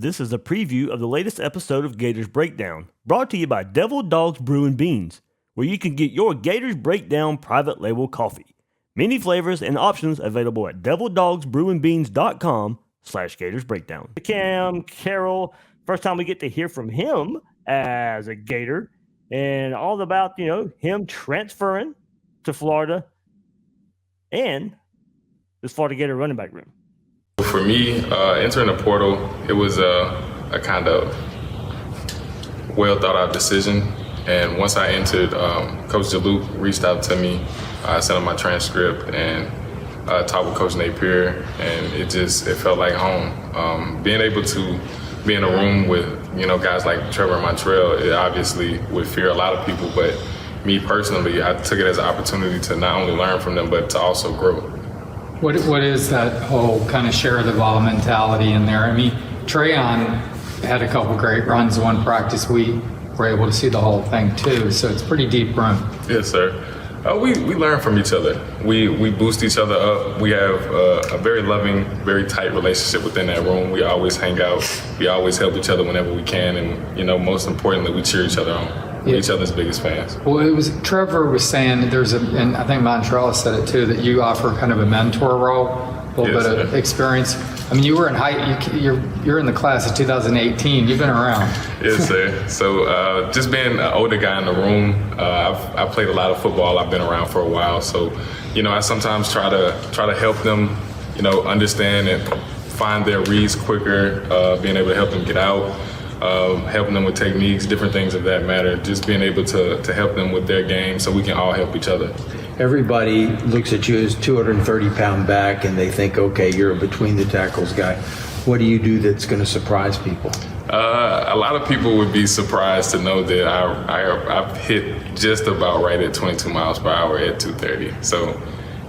This is a preview of the latest episode of Gators Breakdown, brought to you by Devil Dogs Brew and Beans, where you can get your Gators Breakdown private label coffee. Many flavors and options available at devildogsbrewandbeans.com/Gators Breakdown. Cam Carroll, first time we get to hear from him as a Gator, and all about, him transferring to Florida and this Florida Gator running back room. For me, entering the portal, it was a kind of well thought out decision. And once I entered, Coach DeLuke reached out to me. I sent him my transcript and talked with Coach Napier, and it felt like home. Being able to be in a room with guys like Trevor and Montrell, it obviously would fear a lot of people, but me personally, I took it as an opportunity to not only learn from them, but to also grow. What is that whole kind of share the ball mentality in there? I mean, Trayon had a couple great runs one practice week. We're able to see the whole thing too, so it's pretty deep run. Yes, sir. We learn from each other. We boost each other up. We have a very loving, very tight relationship within that room. We always hang out. We always help each other whenever we can, and most importantly, we cheer each other on. We're each other's biggest fans. Well, Trevor was saying and I think Montrell said it too, that you offer kind of a mentor role, a little bit of experience. I mean, you were in you're in the class of 2018. You've been around. Yes, sir. So just being an older guy in the room, I've played a lot of football. I've been around for a while, so I sometimes try to help them, understand and find their reads quicker, being able to help them get out. Helping them with techniques, different things of that matter, just being able to help them with their game so we can all help each other. Everybody looks at you as 230-pound back and they think, okay, you're a between the tackles guy. What do you do that's going to surprise people? A lot of people would be surprised to know that I've hit just about right at 22 miles per hour at 230. So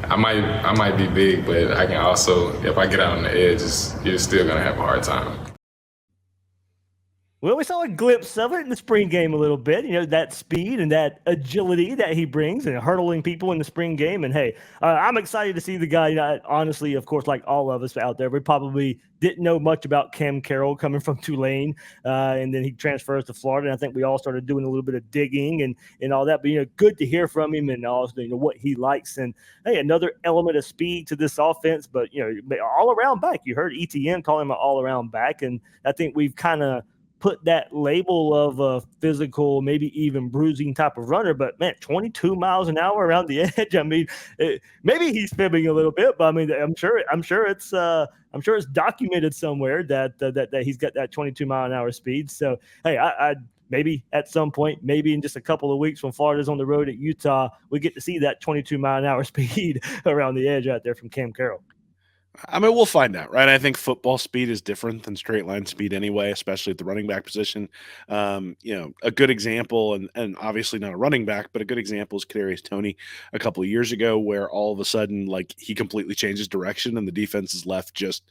I might be big, but I can also, if I get out on the edge, you're still going to have a hard time. Well, we saw a glimpse of it in the spring game a little bit, that speed and that agility that he brings and hurdling people in the spring game. And, hey, I'm excited to see the guy. Honestly, of course, like all of us out there, we probably didn't know much about Cam Carroll coming from Tulane, and then he transfers to Florida. And I think we all started doing a little bit of digging and all that. But, good to hear from him and also, what he likes. And, hey, another element of speed to this offense. But, all-around back. You heard ETN call him an all-around back. And I think we've kind of put that label of a physical, maybe even bruising type of runner, but man, 22 miles an hour around the edge. I mean, maybe he's fibbing a little bit, but I mean, I'm sure it's documented somewhere that he's got that 22 mile an hour speed. So, hey, I maybe at some point, maybe in just a couple of weeks when Florida's on the road at Utah, we get to see that 22 mile an hour speed around the edge out there from Cam Carroll. I mean, we'll find out, right? I think football speed is different than straight line speed anyway, especially at the running back position. A good example, and obviously not a running back, but a good example is Kadarius Toney a couple of years ago, where all of a sudden, like, he completely changes direction and the defense is left just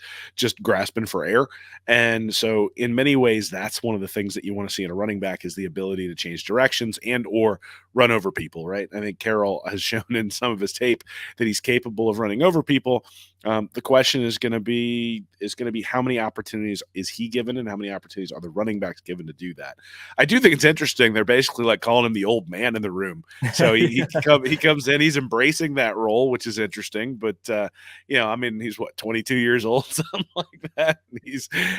grasping for air. And so in many ways, that's one of the things that you want to see in a running back is the ability to change directions and or run over people, right? I think Carroll has shown in some of his tape that he's capable of running over people. The question is going to be how many opportunities is he given and how many opportunities are the running backs given to do that? I do think it's interesting. They're basically like calling him the old man in the room. So he comes in, he's embracing that role, which is interesting. But I mean, he's 22 years old, something like that.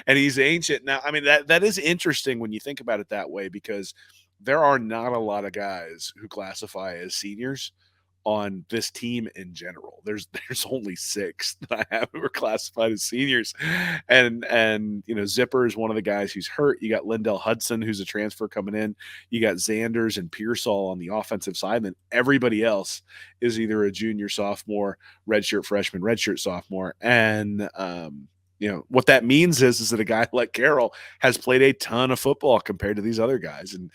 And he's ancient now. I mean, that is interesting when you think about it that way, because there are not a lot of guys who classify as seniors on this team in general. There's only 6 that I have who are classified as seniors. And Zipper is one of the guys who's hurt. You got Lindell Hudson, who's a transfer coming in. You got Zanders and Pearsall on the offensive side. And then everybody else is either a junior, sophomore, redshirt freshman, redshirt sophomore. And what that means is that a guy like Carroll has played a ton of football compared to these other guys. And,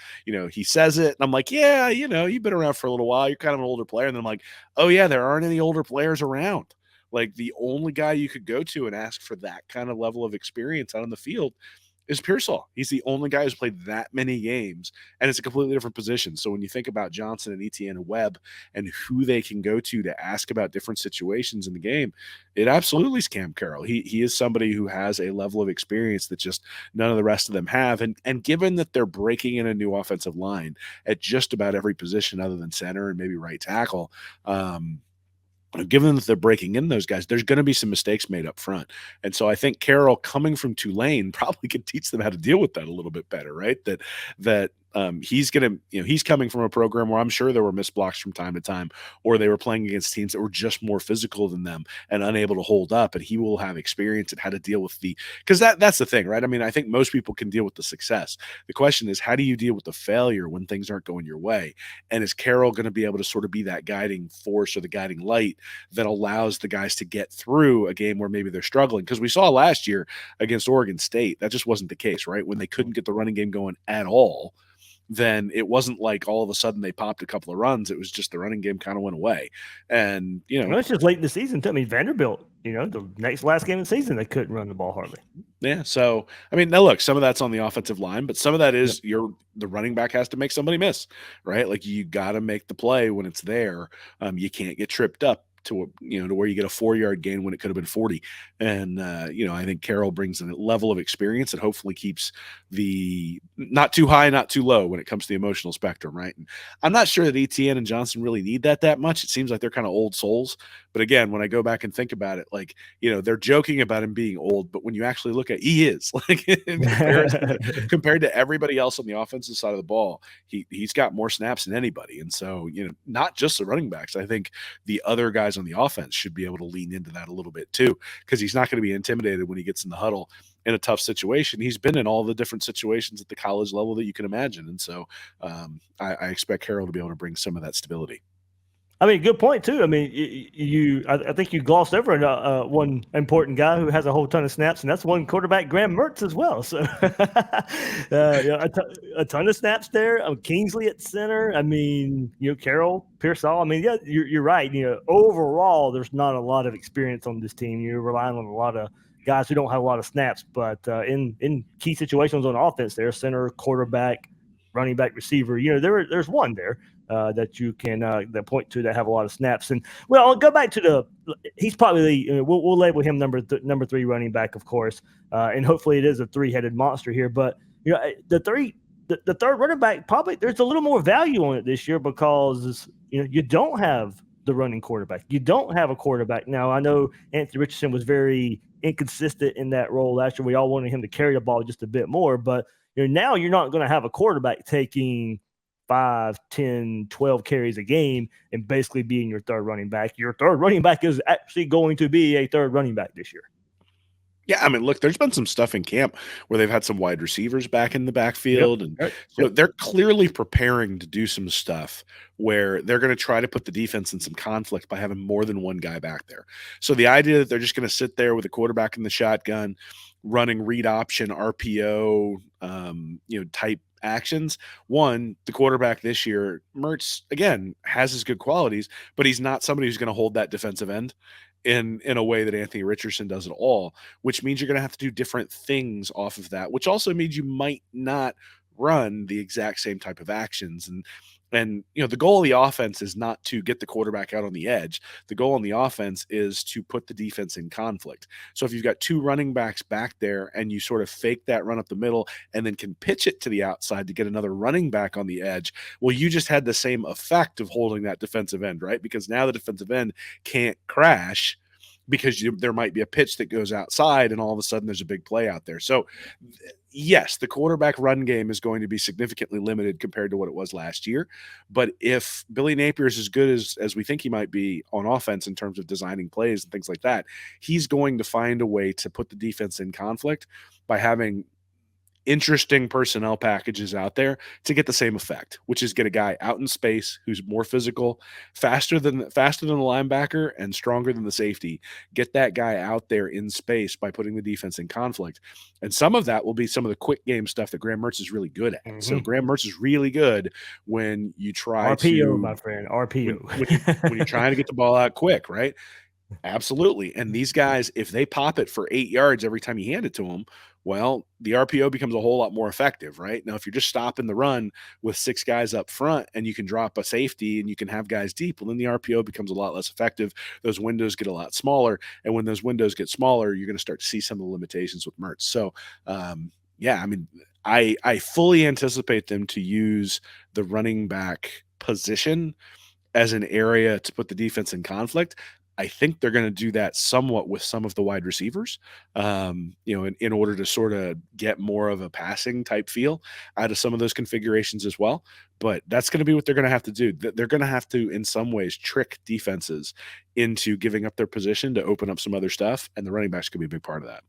he says it, and I'm like, yeah, you've been around for a little while. You're kind of an older player. And then I'm like, oh, yeah, there aren't any older players around. Like, the only guy you could go to and ask for that kind of level of experience out on the field is Pearsall. He's the only guy who's played that many games, and it's a completely different position. So when you think about Johnson and Etienne and Webb and who they can go to ask about different situations in the game, it absolutely is Cam Carroll. He is somebody who has a level of experience that just none of the rest of them have. And given that they're breaking in a new offensive line at just about every position other than center and maybe right tackle, given that they're breaking in those guys, there's going to be some mistakes made up front. And so I think Carroll, coming from Tulane, probably could teach them how to deal with that a little bit better, right? That he's going to, he's coming from a program where I'm sure there were missed blocks from time to time, or they were playing against teams that were just more physical than them and unable to hold up. And he will have experience at how to deal with because that's the thing, right? I mean, I think most people can deal with the success. The question is, how do you deal with the failure when things aren't going your way? And is Carroll going to be able to sort of be that guiding force or the guiding light that allows the guys to get through a game where maybe they're struggling? Because we saw last year against Oregon State, that just wasn't the case, right? When they couldn't get the running game going at all, then it wasn't like all of a sudden they popped a couple of runs. It was just the running game kind of went away. And, well, it's just late in the season too. I mean, Vanderbilt, the last game of the season, they couldn't run the ball hardly. Yeah. So, I mean, now look, some of that's on the offensive line, but some of that is the running back has to make somebody miss, right? Like you got to make the play when it's there. You can't get tripped up to where you get a 4-yard gain when it could have been 40. And, I think Carroll brings a level of experience that hopefully keeps the not too high, not too low when it comes to the emotional spectrum. Right. And I'm not sure that Etienne and Johnson really need that much. It seems like they're kind of old souls. But again, when I go back and think about it, like, they're joking about him being old, but when you actually look at, he is like compared to everybody else on the offensive side of the ball, he's got more snaps than anybody. And so, not just the running backs, I think the other guys on the offense should be able to lean into that a little bit too, because he's not going to be intimidated when he gets in the huddle in a tough situation. He's been in all the different situations at the college level that you can imagine. And so I expect Carroll to be able to bring some of that stability. I mean, good point too. I mean, I think you glossed over one important guy who has a whole ton of snaps, and that's one quarterback, Graham Mertz, as well. So, a ton of snaps there. Kingsley at center. I mean, Carroll, Pearsall. I mean, yeah, you're right. Overall, there's not a lot of experience on this team. You're relying on a lot of guys who don't have a lot of snaps, but in key situations on offense, there, center, quarterback, running back, receiver. There's one there. That you can that point to that have a lot of snaps. And well, I'll go back to he's probably we'll label him number 3 running back, of course, and hopefully it is a 3-headed monster here. But the third running back, probably there's a little more value on it this year because you don't have the running quarterback. You don't have a quarterback. Now I know Anthony Richardson was very inconsistent in that role last year. We all wanted him to carry the ball just a bit more, but now you're not going to have a quarterback taking 5, 10, 12 carries a game and basically being your third running back. Your third running back is actually going to be a third running back this year. Yeah, I mean, look, there's been some stuff in camp where they've had some wide receivers back in the backfield, and so they're clearly preparing to do some stuff where they're going to try to put the defense in some conflict by having more than one guy back there. So the idea that they're just going to sit there with a quarterback in the shotgun, running read option, RPO, type actions. One, the quarterback this year, Mertz, again, has his good qualities, but he's not somebody who's going to hold that defensive end in a way that Anthony Richardson does at all, which means you're going to have to do different things off of that, which also means you might not run the exact same type of actions. And the goal of the offense is not to get the quarterback out on the edge. The goal on the offense is to put the defense in conflict. So if you've got 2 running backs back there and you sort of fake that run up the middle and then can pitch it to the outside to get another running back on the edge, well, you just had the same effect of holding that defensive end, right? Because now the defensive end can't crash because there might be a pitch that goes outside and all of a sudden there's a big play out there. So yes, the quarterback run game is going to be significantly limited compared to what it was last year. But if Billy Napier is as good as we think he might be on offense in terms of designing plays and things like that, he's going to find a way to put the defense in conflict by having interesting personnel packages out there to get the same effect, which is get a guy out in space who's more physical, faster than the linebacker and stronger than the safety. Get that guy out there in space by putting the defense in conflict. And some of that will be some of the quick game stuff that Graham Mertz is really good at. Mm-hmm. So Graham Mertz is really good when you try RPO, my friend, RPO. When you're trying to get the ball out quick, right? Absolutely. And these guys, if they pop it for 8 yards every time you hand it to them, well, the RPO becomes a whole lot more effective, right? Now, if you're just stopping the run with 6 guys up front and you can drop a safety and you can have guys deep, well, then the RPO becomes a lot less effective. Those windows get a lot smaller. And when those windows get smaller, you're going to start to see some of the limitations with Mertz. So, yeah, I mean, I fully anticipate them to use the running back position as an area to put the defense in conflict. I think they're going to do that somewhat with some of the wide receivers, in order to sort of get more of a passing type feel out of some of those configurations as well. But that's going to be what they're going to have to do. They're going to have to, in some ways, trick defenses into giving up their position to open up some other stuff, and the running backs could be a big part of that.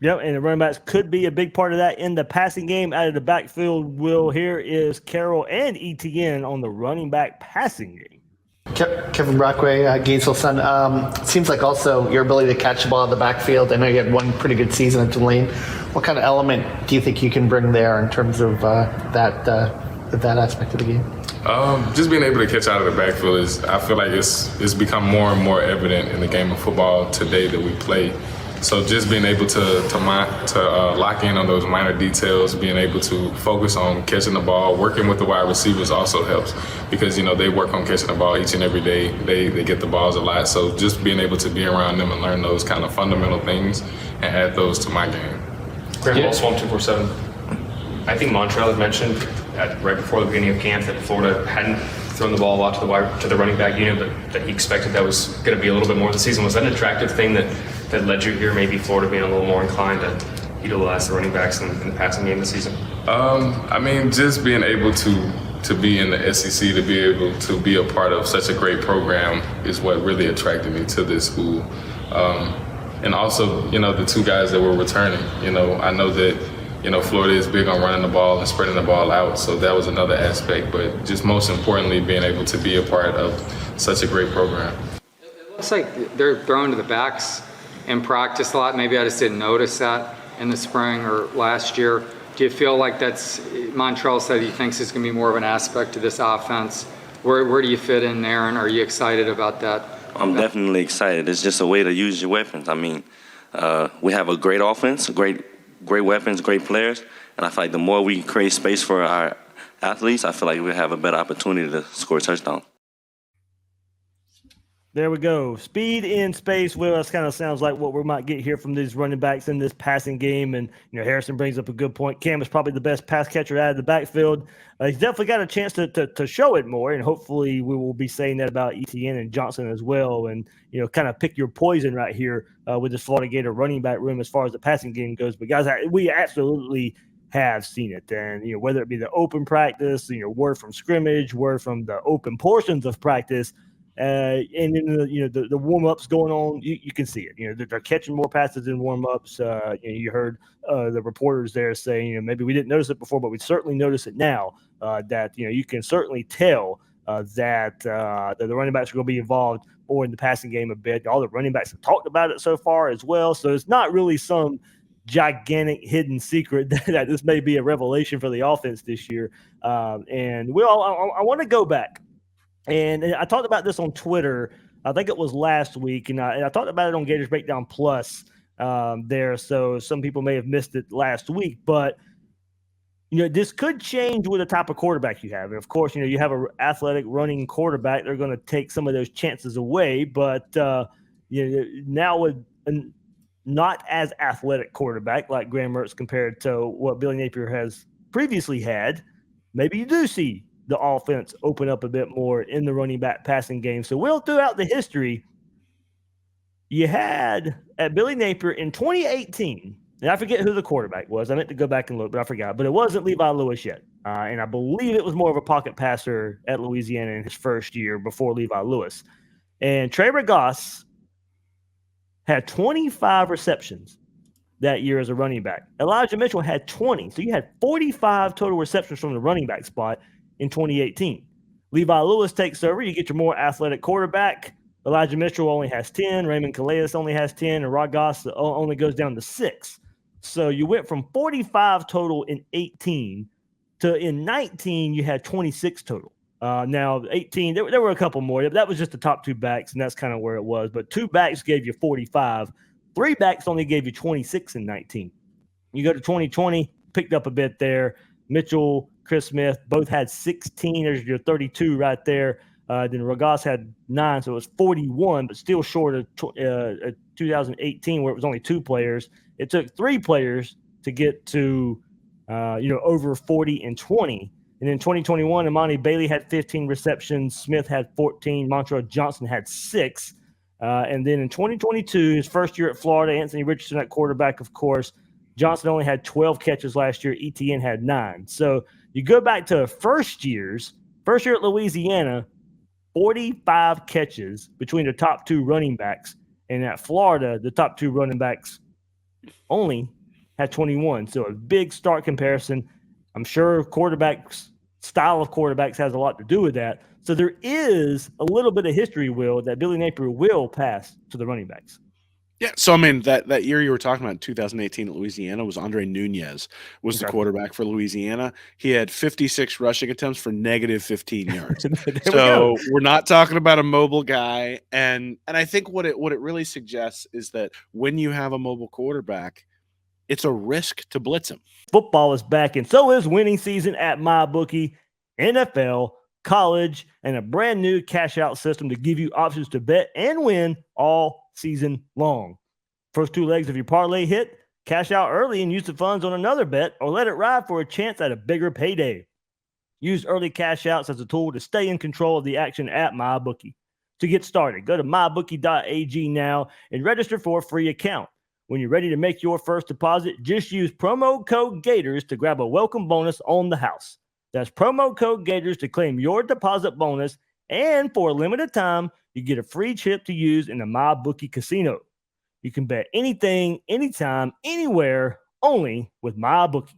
Yep, and the running backs could be a big part of that in the passing game. Out of the backfield, Will, here is Carroll and ETN on the running back passing game. Kevin Brockway, Gainesville Sun. Seems like also your ability to catch the ball in the backfield. I know you had one pretty good season at Tulane. What kind of element do you think you can bring there in terms of that aspect of the game? Just being able to catch out of the backfield I feel like it's become more and more evident in the game of football today that we play. So just being able to lock in on those minor details, being able to focus on catching the ball, working with the wide receivers also helps because, they work on catching the ball each and every day. They get the balls a lot. So just being able to be around them and learn those kind of fundamental things and add those to my game. Graham Ball, 247. I think Montrell had mentioned right before the beginning of camp that Florida hadn't thrown the ball a lot to the running back unit, but that he expected that was going to be a little bit more this season. Was that an attractive thing that led you here, maybe Florida being a little more inclined to utilize the running backs in the passing game this season? I mean, just being able to be in the SEC, to be able to be a part of such a great program is what really attracted me to this school. And also, the 2 guys that were returning, I know that, Florida is big on running the ball and spreading the ball out. So that was another aspect, but just most importantly, being able to be a part of such a great program. It looks like they're throwing to the backs in practice a lot. Maybe I just didn't notice that in the spring or last year. Do you feel like Montrell said he thinks it's going to be more of an aspect to this offense? Where do you fit in there, and are you excited about that? I'm definitely excited. It's just a way to use your weapons. I mean, we have a great offense, great weapons, great players, and I feel like the more we create space for our athletes, I feel like we have a better opportunity to score a touchdown. There we go. Speed in space. Well, that kind of sounds like what we might get here from these running backs in this passing game. And, Harrison brings up a good point. Cam is probably the best pass catcher out of the backfield. He's definitely got a chance to show it more. And hopefully we will be saying that about ETN and Johnson as well. And, kind of pick your poison right here with this Florida Gator running back room as far as the passing game goes. But, guys, we absolutely have seen it. And, whether it be the open practice, word from scrimmage, word from the open portions of practice, and then the warm-ups going on, you can see it. They're catching more passes in warm-ups. You heard the reporters there saying, maybe we didn't notice it before, but we certainly notice it now. That you can certainly tell that the running backs are going to be involved more in the passing game a bit. All the running backs have talked about it so far as well. So it's not really some gigantic hidden secret that this may be a revelation for the offense this year. And I want to go back. And I talked about this on Twitter. I think it was last week, and I talked about it on Gators Breakdown Plus there. So some people may have missed it last week, but this could change with the type of quarterback you have. And of course, you have an athletic running quarterback. They're going to take some of those chances away, but now with a not as athletic quarterback like Graham Mertz compared to what Billy Napier has previously had, maybe you do see the offense open up a bit more in the running back passing game. So throughout the history, you had at Billy Napier in 2018, and I forget who the quarterback was. I meant to go back and look, but I forgot. But it wasn't Levi Lewis yet. And I believe it was more of a pocket passer at Louisiana in his first year before Levi Lewis. And Trey Regas had 25 receptions that year as a running back. Elijah Mitchell had 20. So you had 45 total receptions from the running back spot in 2018. Levi Lewis takes over. You get your more athletic quarterback. Elijah Mitchell only has 10. Raymond Calais only has 10. And Regas only goes down to 6. So you went from 45 total in 18 to in 19, you had 26 total. Now, 18, there were a couple more. That was just the top 2 backs, and that's kind of where it was. But 2 backs gave you 45. 3 backs only gave you 26 in 19. You go to 2020, picked up a bit there. Mitchell, Chris Smith, both had 16. There's your 32 right there. Then Ragas had 9, so it was 41, but still short of 2018, where it was only 2 players. It took 3 players to get to, over 40 and 20. And in 2021, Imani Bailey had 15 receptions. Smith had 14. Montrell Johnson had 6. And then in 2022, his first year at Florida, Anthony Richardson at quarterback, of course. Johnson only had 12 catches last year. ETN had 9. So you go back to first year at Louisiana, 45 catches between the top 2 running backs. And at Florida, the top 2 running backs only had 21. So a big start comparison. I'm sure style of quarterbacks has a lot to do with that. So there is a little bit of history, Will, that Billy Napier will pass to the running backs. Yeah, so I mean that year you were talking about, 2018 at Louisiana, was Andre Nunez was the quarterback for Louisiana. He had 56 rushing attempts for negative 15 yards. So we're not talking about a mobile guy, and I think what it really suggests is that when you have a mobile quarterback, it's a risk to blitz him. Football is back, and so is winning season at MyBookie, NFL, college, and a brand new cash out system to give you options to bet and win all season long. First 2 legs of your parlay hit, cash out early and use the funds on another bet, or let it ride for a chance at a bigger payday. Use early cash outs as a tool to stay in control of the action at MyBookie. To get started, go to mybookie.ag now and register for a free account. When you're ready to make your first deposit, just use promo code Gators to grab a welcome bonus on the house. That's promo code Gators to claim your deposit bonus, and for a limited time, you get a free chip to use in the MyBookie casino. You can bet anything, anytime, anywhere, only with MyBookie.